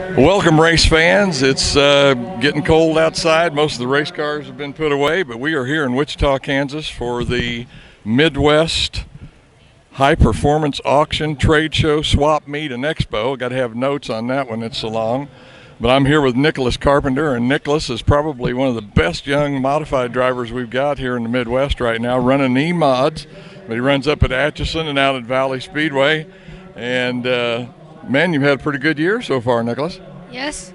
Welcome, race fans. It's getting cold outside. Most of the race cars have been put away, but we are here in Wichita, Kansas for the Midwest High Performance Auction Trade Show Swap Meet and Expo. Got to have notes on that one, it's so long. But I'm here with Nicholas Carpenter, and Nicholas is probably one of the best young modified drivers we've got here in the Midwest right now, running E-mods. But he runs up at Atchison and out at Valley Speedway. And man, you've had a pretty good year so far, Nicholas. Yes.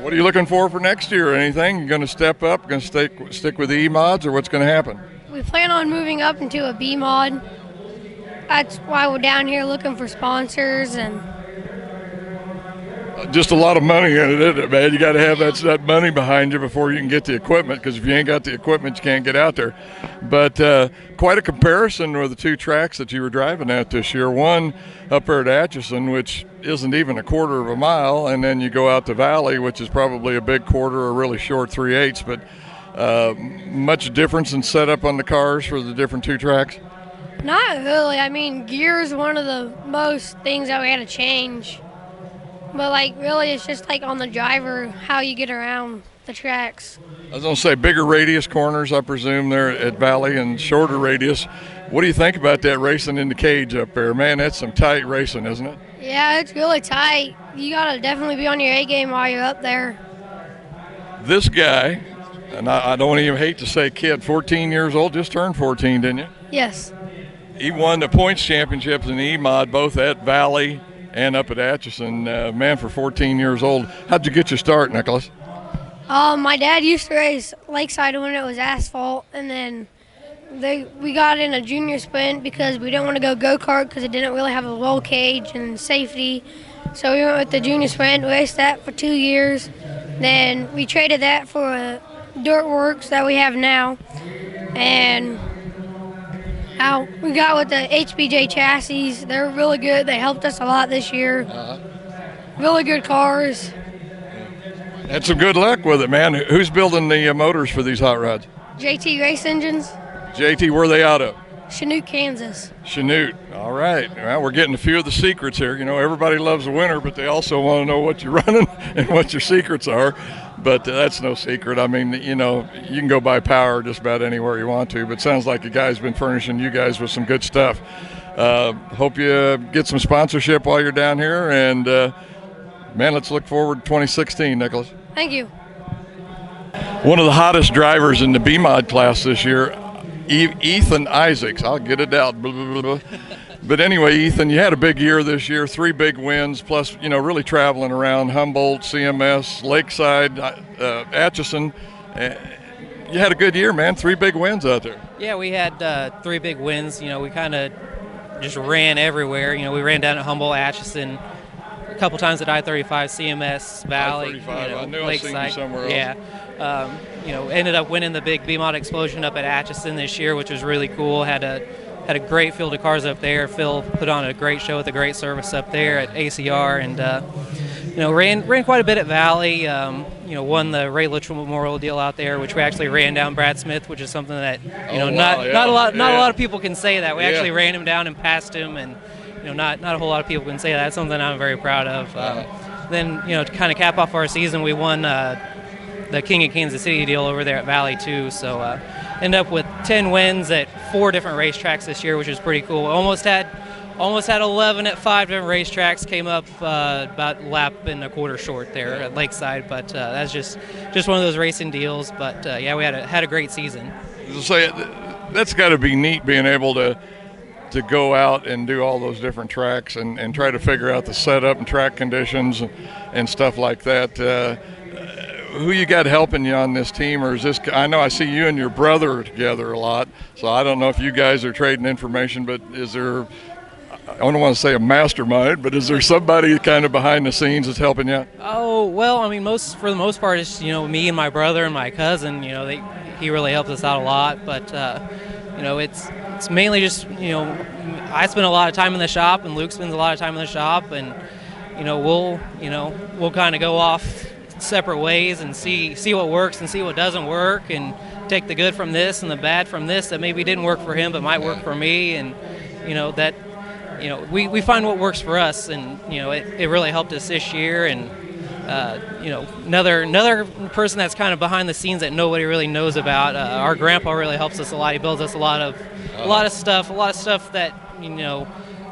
What are you looking for next year? Anything? You going to step up? Going to stick with the E-mods, or what's going to happen? We plan on moving up into a B mod. That's why we're down here looking for sponsors and Just a lot of money in it, isn't it, man? You got to have that money behind you before you can get the equipment, because if you ain't got the equipment, you can't get out there. But quite a comparison with the two tracks that you were driving at this year. One up there at Atchison, which isn't even a quarter of a mile, and then you go out to Valley, which is probably a big quarter or really short 3/8. But much difference in setup on the cars for the different two tracks? not really. I mean, gear is one of the most things that we had to change. But, really, it's just, on the driver, how you get around the tracks. I was going to say bigger radius corners, I presume, there at Valley, and shorter radius. What do you think about that racing in the cage up there? Man, that's some tight racing, isn't it? Yeah, it's really tight. You got to definitely be on your A game while you're up there. This guy, and I don't even hate to say kid, 14 years old, just turned 14, didn't you? Yes. He won the points championships in the E-mod, both at Valley and up at Atchison. Man, for 14 years old. How'd you get your start, Nicholas? My dad used to race Lakeside when it was asphalt, and then we got in a junior sprint because we didn't want to go-kart because it didn't really have a roll cage and safety. So we went with the junior sprint, raced that for 2 years. Then we traded that for a dirt works that we have now. And now we got with the HBJ chassis. They're really good. They helped us a lot this year. Really good cars. Had some good luck with it, man. Who's building the motors for these hot rods? JT Race Engines. JT, where are they out of? Chanute, Kansas. Chanute. All right. Well, we're getting a few of the secrets here. You know, everybody loves a winner, but they also want to know what you're running and what your secrets are. But that's no secret. I mean, you know, you can go buy power just about anywhere you want to, but it sounds like the guy's been furnishing you guys with some good stuff. Hope you get some sponsorship while you're down here. And, man, let's look forward to 2016, Nicholas. Thank you. One of the hottest drivers in the B-Mod class this year, Ethan Isaacs. I'll get it out. Blah, blah, blah. But anyway, Ethan, you had a big year this year, 3 big wins, plus, you know, really traveling around Humboldt, CMS, Lakeside, Atchison. You had a good year, man. 3 big wins out there. Yeah, we had 3 big wins. You know, we kind of just ran everywhere. You know, we ran down at Humboldt, Atchison, a couple times at I-35, CMS, Valley, I knew Lakeside. I seen you somewhere else. Yeah. You know, ended up winning the big B-Mod Explosion up at Atchison this year, which was really cool. Had a great field of cars up there. Phil put on a great show with a great service up there at ACR, and you know, ran quite a bit at Valley. You know, won the Ray Littrell Memorial Deal out there, which we actually ran down Brad Smith, which is something that not a lot of people can say that. We actually ran him down and passed him, and you know, not a whole lot of people can say that. That's something I'm very proud of. Then, you know, to kind of cap off our season, we won the King of Kansas City deal over there at Valley too. So end up with 10 wins at 4 different racetracks this year, which is pretty cool. Almost had 11 at 5 different racetracks. Came up about a lap and a quarter short there at Lakeside, but that's just one of those racing deals. But yeah, we had a great season. So that's got to be neat, being able to go out and do all those different tracks and try to figure out the setup and track conditions and stuff like that. Who you got helping you on this team, or is this? I know I see you and your brother together a lot, so I don't know if you guys are trading information, but is there, I don't want to say a mastermind, but is there somebody kind of behind the scenes that's helping you out? Oh, well, I mean, for the most part, it's, you know, me and my brother and my cousin. You know, he really helps us out a lot, but you know, it's mainly just, you know, I spend a lot of time in the shop, and Luke spends a lot of time in the shop, and you know, we'll kind of go off separate ways and see what works and see what doesn't work, and take the good from this and the bad from this that maybe didn't work for him but might work for me. And you know, we find what works for us, and it really helped us this year. And another person that's kind of behind the scenes that nobody really knows about. Our grandpa really helps us a lot. He builds us a lot of stuff that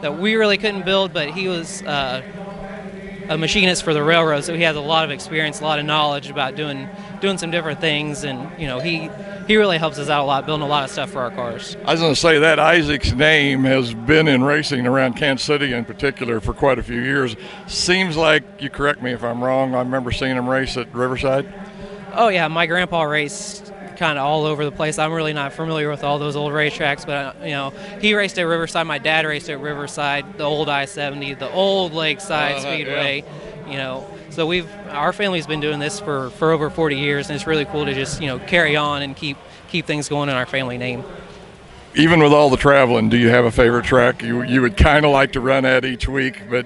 that we really couldn't build, but he was a machinist for the railroad, so he has a lot of experience, a lot of knowledge about doing some different things, and he really helps us out a lot, building a lot of stuff for our cars. I was going to say that Isaac's name has been in racing around Kansas City in particular for quite a few years. Seems like, you correct me if I'm wrong, I remember seeing him race at Riverside. Oh yeah, my grandpa raced kind of all over the place. I'm really not familiar with all those old racetracks, but he raced at Riverside. My dad raced at Riverside, the old I-70, the old Lakeside Speedway. Yeah. So our family's been doing this for over 40 years, and it's really cool to just carry on and keep things going in our family name. Even with all the traveling, do you have a favorite track you would kind of like to run at each week, but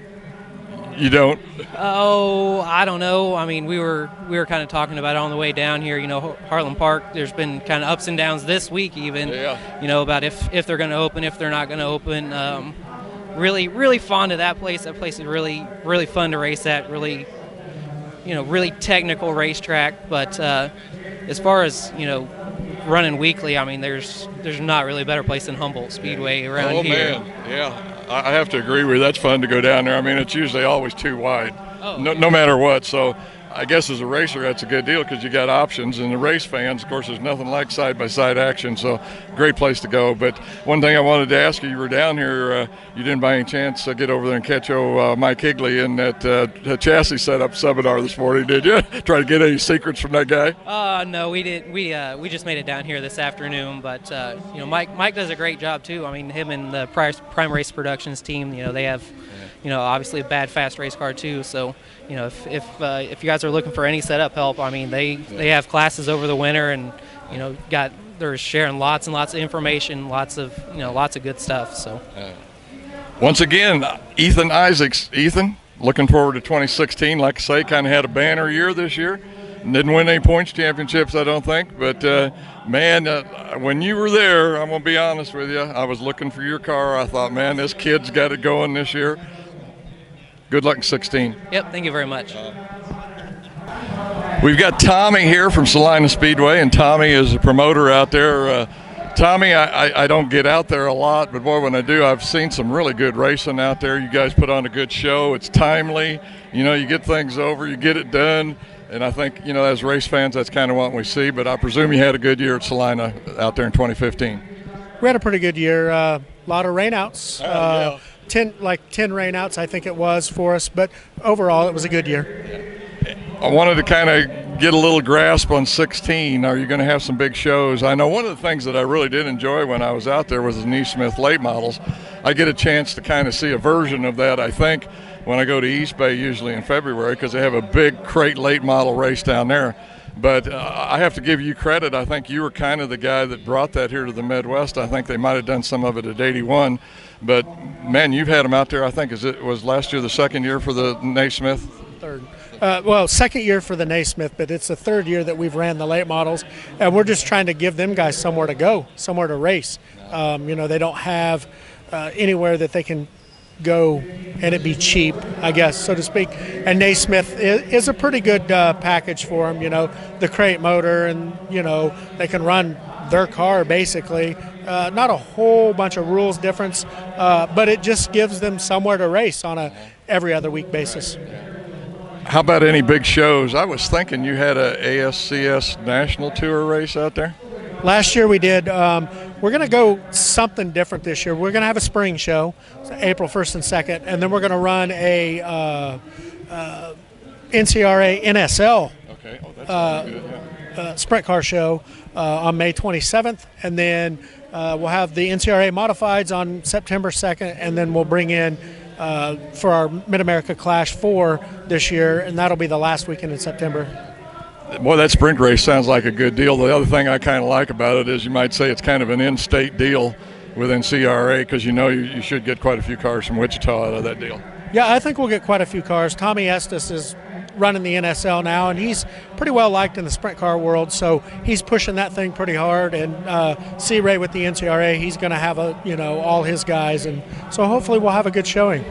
you don't? Oh, I don't know. I mean, we were kind of talking about it on the way down here. Harlan Park, there's been kind of ups and downs this week even. Yeah. About if they're going to open, if they're not going to open. Really fond of that place. That place is really, really fun to race at. Really, really technical racetrack. But as far as running weekly, I mean, there's not really a better place than Humboldt Speedway around here. Oh man, yeah. I have to agree with you. That's fun to go down there. I mean, it's usually always too wide, no matter what. So I guess as a racer, that's a good deal because you got options. And the race fans, of course, there's nothing like side-by-side action. So great place to go. But one thing I wanted to ask you were down here. You didn't by any chance get over there and catch Mike Higley in that chassis setup seminar this morning, did you? Try to get any secrets from that guy? No, we didn't. We just made it down here this afternoon. But Mike does a great job too. I mean, him and the Prime Race Productions team. They have obviously a bad fast race car too. So if you guys are looking for any setup help, I mean, they have classes over the winter, and they're sharing lots and lots of information, lots of good stuff. So once again, Ethan Isaacs. Ethan, looking forward to 2016. Like I say, kind of had a banner year this year. Didn't win any points championships, I don't think. But, when you were there, I'm going to be honest with you, I was looking for your car. I thought, man, this kid's got it going this year. Good luck in 16. Yep, thank you very much. We've got Tommy here from Celina Speedway, and Tommy is a promoter out there. Tommy, I don't get out there a lot, but boy, when I do, I've seen some really good racing out there. You guys put on a good show. It's timely. You get things over, you get it done. And I think, as race fans, that's kind of what we see. But I presume you had a good year at Celina out there in 2015. We had a pretty good year. A lot of rainouts. Yeah. 10 rainouts, I think it was, for us. But overall, it was a good year. I wanted to kind of get a little grasp on 16. Are you going to have some big shows? I know one of the things that I really did enjoy when I was out there was the Neesmith late models. I get a chance to kind of see a version of that, I think, when I go to East Bay, usually in February, because they have a big crate late model race down there. But I have to give you credit. I think you were kind of the guy that brought that here to the Midwest. I think they might have done some of it at 81. But, man, you've had them out there, I think, was last year the second year for the Naismith? Third. Second year for the Naismith, but it's the third year that we've ran the late models. And we're just trying to give them guys somewhere to go, somewhere to race. They don't have anywhere that they can go and it be cheap, I guess, so to speak. And Naismith is a pretty good package for them, the crate motor, and, they can run their car basically. Not a whole bunch of rules difference, but it just gives them somewhere to race on a every other week basis. How about any big shows? I was thinking you had a ASCS National Tour race out there. Last year we did. We're going to go something different this year. We're going to have a spring show, April 1st and 2nd, and then we're going to run a NCRA NSL sprint car show on May 27th, and then we'll have the NCRA Modifieds on September 2nd, and then we'll bring in for our Mid-America Clash 4 this year, and that'll be the last weekend in September. Boy, that sprint race sounds like a good deal. The other thing I kind of like about it is you might say it's kind of an in-state deal within CRA because you should get quite a few cars from Wichita out of that deal. Yeah, I think we'll get quite a few cars. Tommy Estes is running the NSL now, and he's pretty well liked in the sprint car world. So he's pushing that thing pretty hard. And C-Ray with the NCRA, he's going to have all his guys, and so hopefully we'll have a good showing.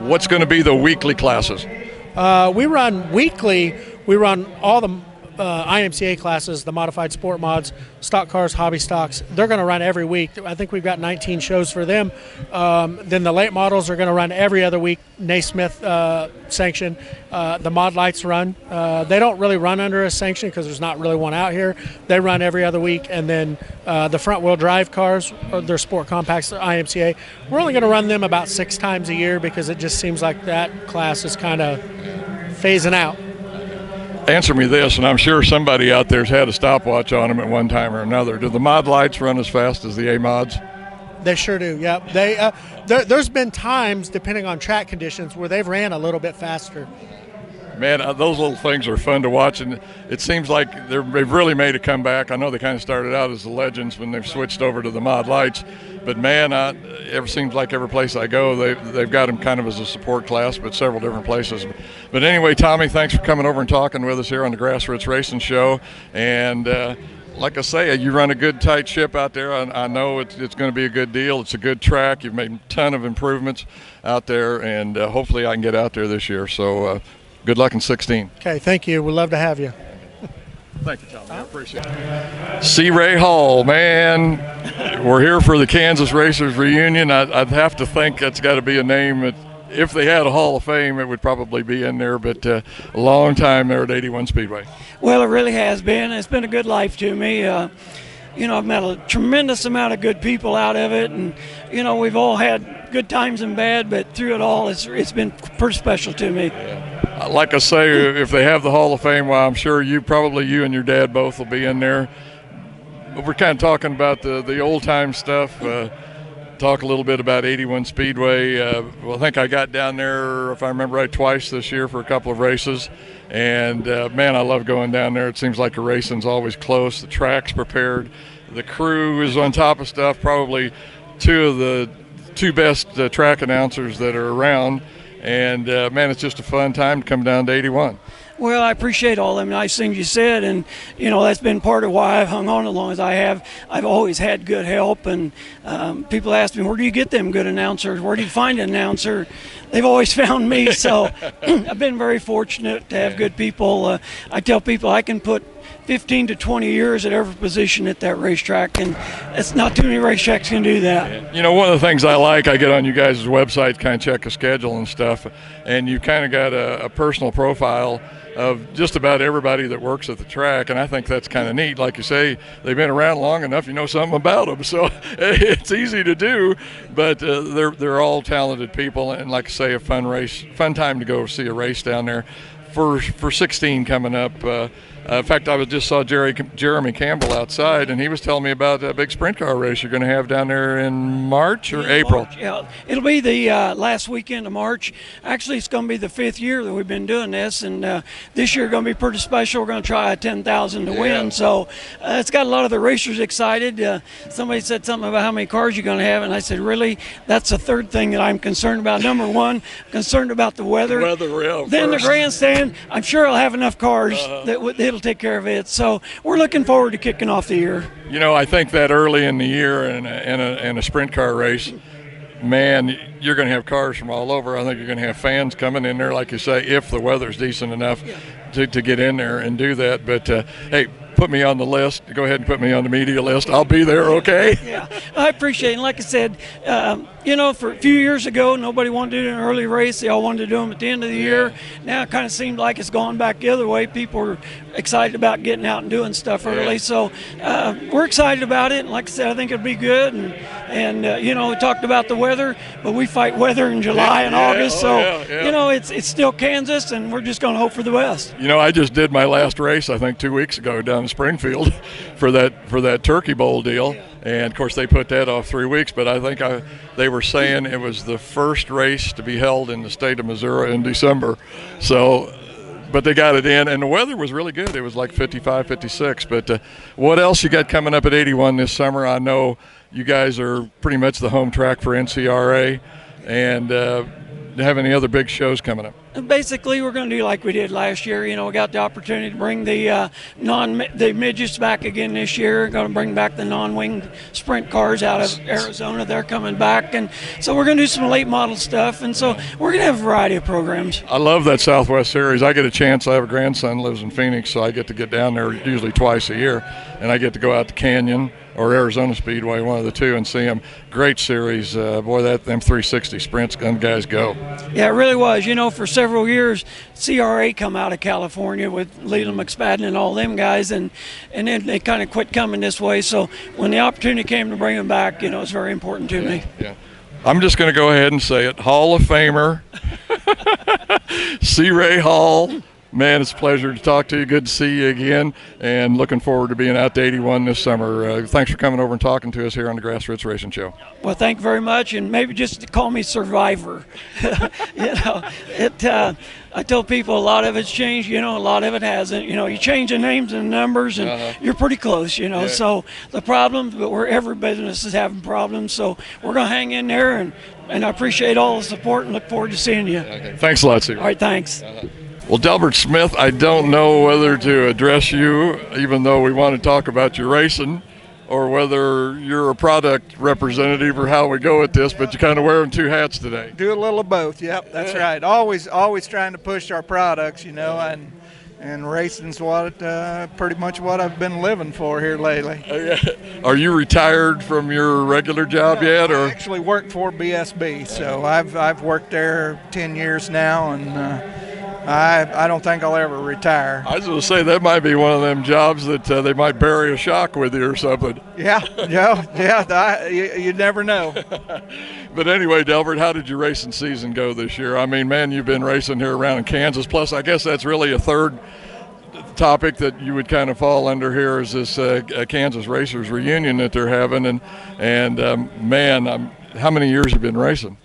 What's going to be the weekly classes? We run weekly. We run all the IMCA classes, the modified sport mods, stock cars, hobby stocks. They're going to run every week. I think we've got 19 shows for them. Then the late models are going to run every other week, Naismith sanction. The mod lights run. They don't really run under a sanction because there's not really one out here. They run every other week. And then the front wheel drive cars, they're sport compacts, the IMCA. We're only going to run them about 6 times a year because it just seems like that class is kind of phasing out. Answer me this, and I'm sure somebody out there's had a stopwatch on them at one time or another. Do the mod lights run as fast as the A mods? They sure do. Yep. They there's been times, depending on track conditions, where they've ran a little bit faster. Man, those little things are fun to watch, and it seems like they've really made a comeback. I know they kind of started out as the Legends when they've switched over to the mod lights, but man, it seems like every place I go, they've got them kind of as a support class, but several different places. But anyway, Tommy, thanks for coming over and talking with us here on the Grassroots Racing Show. And like I say, you run a good, tight ship out there. I know it's going to be a good deal. It's a good track. You've made a ton of improvements out there, and hopefully I can get out there this year. So good luck in 16. Okay, thank you. We'd love to have you. Thank you, Tommy. I appreciate it. C-Ray Hall, man. We're here for the Kansas Racers reunion. I'd have to think that's got to be a name that, if they had a Hall of Fame, it would probably be in there, but a long time there at 81 Speedway. Well, it really has been. It's been a good life to me. I've met a tremendous amount of good people out of it, and, we've all had good times and bad, but through it all, it's been pretty special to me. Yeah. Like I say, if they have the Hall of Fame, well, I'm sure you and your dad both will be in there. But we're kind of talking about the old-time stuff. Talk a little bit about 81 Speedway. I think I got down there, if I remember right, twice this year for a couple of races. And, man, I love going down there. It seems like the racing's always close. The track's prepared. The crew is on top of stuff. Probably two of the best track announcers that are around. And, man, it's just a fun time to come down to 81. Well, I appreciate all them nice things you said, and, that's been part of why I've hung on as long as I have. I've always had good help, and people ask me, where do you get them good announcers? Where do you find an announcer? They've always found me, so I've been very fortunate to have good people. I tell people I can put 15 to 20 years at every position at that racetrack, and it's not too many racetracks can do that. One of the things I get on you guys' website, kind of check a schedule and stuff, and you kind of got a personal profile of just about everybody that works at the track, and I think that's kind of neat. Like you say, they've been around long enough, you know something about them, so it's easy to do, but they're all talented people, and like I say, a fun time to go see a race down there. For 16 coming up, in fact, I just saw Jeremy Campbell outside, and he was telling me about a big sprint car race you're going to have down there in March or April. March, yeah, it'll be the last weekend of March. Actually, it's going to be the 5th year that we've been doing this, and this year going to be pretty special. We're going to try a 10,000 to win, so it's got a lot of the racers excited. Somebody said something about how many cars you're going to have, and I said, really? That's the third thing that I'm concerned about. Number one, concerned about the weather. Then the grandstand. I'm sure I'll have enough cars that it'll take care of it. So we're looking forward to kicking off the year. I think that early in the year in a sprint car race, man, you're going to have cars from all over. I think you're going to have fans coming in there, like you say, if the weather's decent enough to get in there and do that. But, hey, put me on the list. Go ahead and put me on the media list. I'll be there, okay? Yeah, I appreciate it. And like I said, for a few years ago, nobody wanted to do an early race. They all wanted to do them at the end of the year. Now it kind of seemed like it's gone back the other way. People are excited about getting out and doing stuff early. So we're excited about it. And like I said, I think it'll be good. And we talked about the weather, but we fight weather in July and August. So, it's still Kansas, and we're just going to hope for the best. I just did my last race, I think, 2 weeks ago down in Springfield for that Turkey Bowl deal. And, of course, they put that off 3 weeks, but I think they were saying it was the first race to be held in the state of Missouri in December. So, but they got it in, and the weather was really good. It was like 55, 56. But what else you got coming up at 81 this summer? I know you guys are pretty much the home track for NCRA, and have any other big shows coming up? Basically, we're going to do like we did last year. You know, we got the opportunity to bring the the midgets back again this year. Going to bring back the non-wing sprint cars out of Arizona. They're coming back, and so we're going to do some late model stuff. And so we're going to have a variety of programs. I love that Southwest Series. I get a chance. I have a grandson who lives in Phoenix, so I get to get down there usually twice a year, and I get to go out to Canyon or Arizona Speedway, one of the two, and see them. Great series. Boy, them 360 sprints, them guys go. Yeah, it really was. You know, for several years, CRA come out of California with Leland McSpadden and all them guys, and then they kind of quit coming this way. So when the opportunity came to bring them back, you know, it's very important to me. Yeah. I'm just going to go ahead and say it. Hall of Famer, C. Ray Hall. Man, it's a pleasure to talk to you. Good to see you again, and looking forward to being out to 81 this summer. Thanks for coming over and talking to us here on the Grassroots Racing Show. Well, thank you very much, and maybe just call me Survivor. You know, I tell people a lot of it's changed, you know, a lot of it hasn't. You know, you change the names and numbers, and you're pretty close, you know. Yeah. So the problems, but every business is having problems, so we're going to hang in there, and I appreciate all the support and look forward to seeing you. Okay. Thanks a lot, Steve. All right, thanks. Well, Delbert Smith, I don't know whether to address you, even though we want to talk about your racing, or whether you're a product representative or how we go with this, but you're kind of wearing two hats today. Do a little of both. Yep, that's right. Always trying to push our products, you know, and racing's pretty much what I've been living for here lately. Are you retired from your regular job yet, or? I actually work for BSB, so I've worked there 10 years now, and I don't think I'll ever retire. I was going to say that might be one of them jobs that they might bury a shock with you or something. Yeah, you never know. But anyway, Delbert, how did your racing season go this year? I mean, man, you've been racing here around in Kansas. Plus, I guess that's really a third topic that you would kind of fall under here is this Kansas Racers reunion that they're having. And man, how many years have you been racing?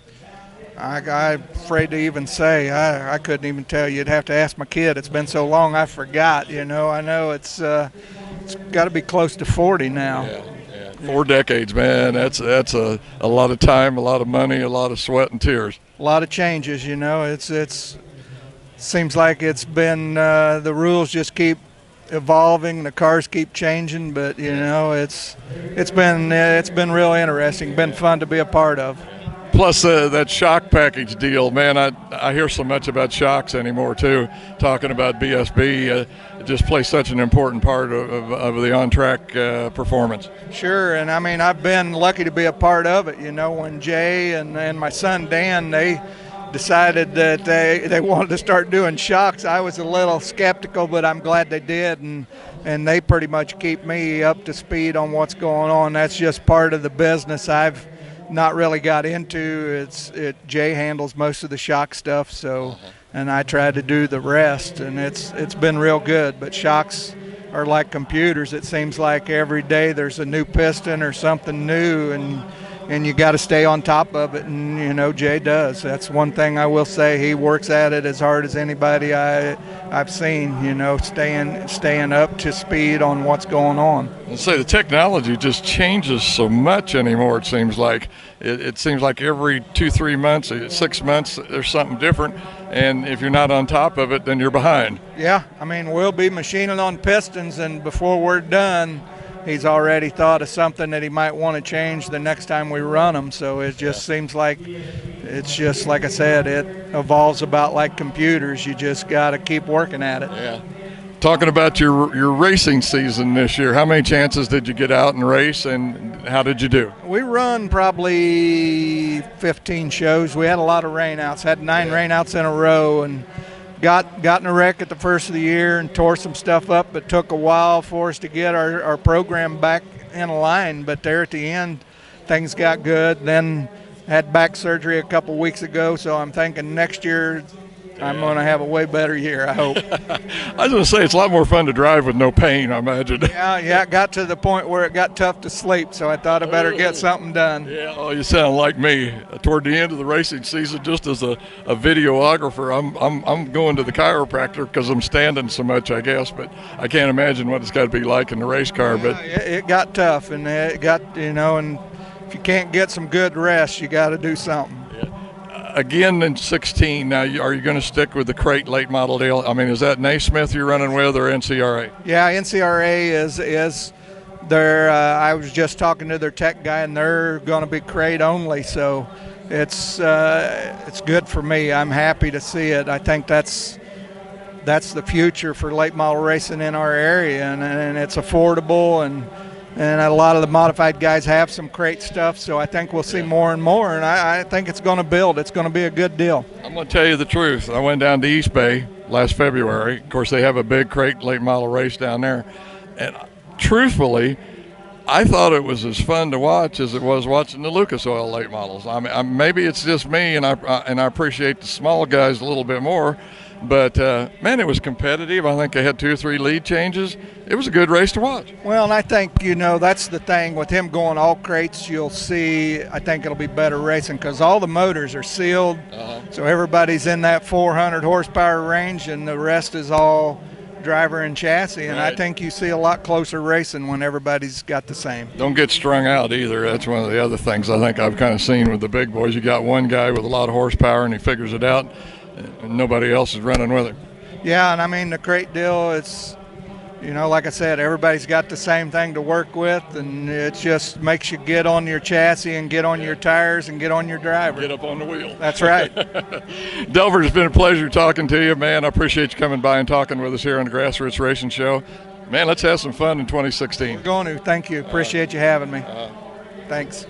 I'm afraid to even say. I couldn't even tell you. You'd have to ask my kid. It's been so long I forgot, you know. I know it's got to be close to 40 now. Yeah. 4 decades, man. That's a lot of time, a lot of money, a lot of sweat and tears. A lot of changes, you know. It seems like it's been the rules just keep evolving, the cars keep changing, but you know, it's been real interesting, been fun to be a part of. Plus that shock package deal, man, I hear so much about shocks anymore too, talking about BSB. It just plays such an important part of the on-track performance. Sure, and I mean, I've been lucky to be a part of it. You know, when Jay and my son Dan, they decided that they wanted to start doing shocks, I was a little skeptical, but I'm glad they did, and they pretty much keep me up to speed on what's going on. That's just part of the business I've not really got into. Jay handles most of the shock stuff, so and I try to do the rest, and it's been real good. But shocks are like computers. It seems like every day there's a new piston or something new, and you got to stay on top of it, and you know Jay does. That's one thing I will say. He works at it as hard as anybody I've seen. You know, staying up to speed on what's going on. Let's say the technology just changes so much anymore. It seems like it seems like every 2-3 months, 6 months, there's something different, and if you're not on top of it, then you're behind. Yeah, I mean, we'll be machining on pistons, and before we're done, he's already thought of something that he might want to change the next time we run them. So it just seems like it's just like I said, it evolves about like computers. You just got to keep working at it. Yeah. Talking about your racing season this year, how many chances did you get out and race, and how did you do? We run probably 15 shows. We had a lot of rainouts, had 9 rainouts in a row, and got in a wreck at the first of the year and tore some stuff up. It took a while for us to get our program back in line, but there at the end, things got good. Then had back surgery a couple weeks ago, so I'm thinking next year I'm going to have a way better year, I hope. I was going to say, it's a lot more fun to drive with no pain, I imagine. Yeah, it got to the point where it got tough to sleep, so I thought I better get something done. Yeah, oh, you sound like me. Toward the end of the racing season, just as a videographer, I'm going to the chiropractor because I'm standing so much, I guess, but I can't imagine what it's got to be like in the race car. Yeah, but it got tough, and it got, you know, and if you can't get some good rest, you got to do something. again in 16. Now, are you going to stick with the crate late model deal? I mean, is that Naismith you're running with or NCRA? Yeah, NCRA is their. I was just talking to their tech guy, and they're going to be crate only. So it's good for me. I'm happy to see it. I think that's the future for late model racing in our area, and it's affordable, and a lot of the modified guys have some crate stuff, so I think we'll see more and more, and I think it's going to build. It's going to be a good deal. I'm going to tell you the truth. I went down to East Bay last February. Of course, they have a big crate late model race down there, and truthfully, I thought it was as fun to watch as it was watching the Lucas Oil late models. I mean, maybe it's just me, and I appreciate the small guys a little bit more. But, man, it was competitive. I think they had 2 or 3 lead changes. It was a good race to watch. Well, and I think, that's the thing. With him going all crates, you'll see, I think it'll be better racing because all the motors are sealed. So everybody's in that 400 horsepower range, and the rest is all driver and chassis. And right. I think you see a lot closer racing when everybody's got the same. Don't get strung out either. That's one of the other things I think I've kind of seen with the big boys. You got one guy with a lot of horsepower, and he figures it out. And nobody else is running with it. Yeah, and I mean the crate deal, it's, like I said, everybody's got the same thing to work with, and it just makes you get on your chassis and get on your tires and get on your driver. Get up on the wheel. That's right. Delbert, it's been a pleasure talking to you, man. I appreciate you coming by and talking with us here on the Grassroots Racing Show. Man, let's have some fun in 2016. We're going to. Thank you. Appreciate you having me. Thanks.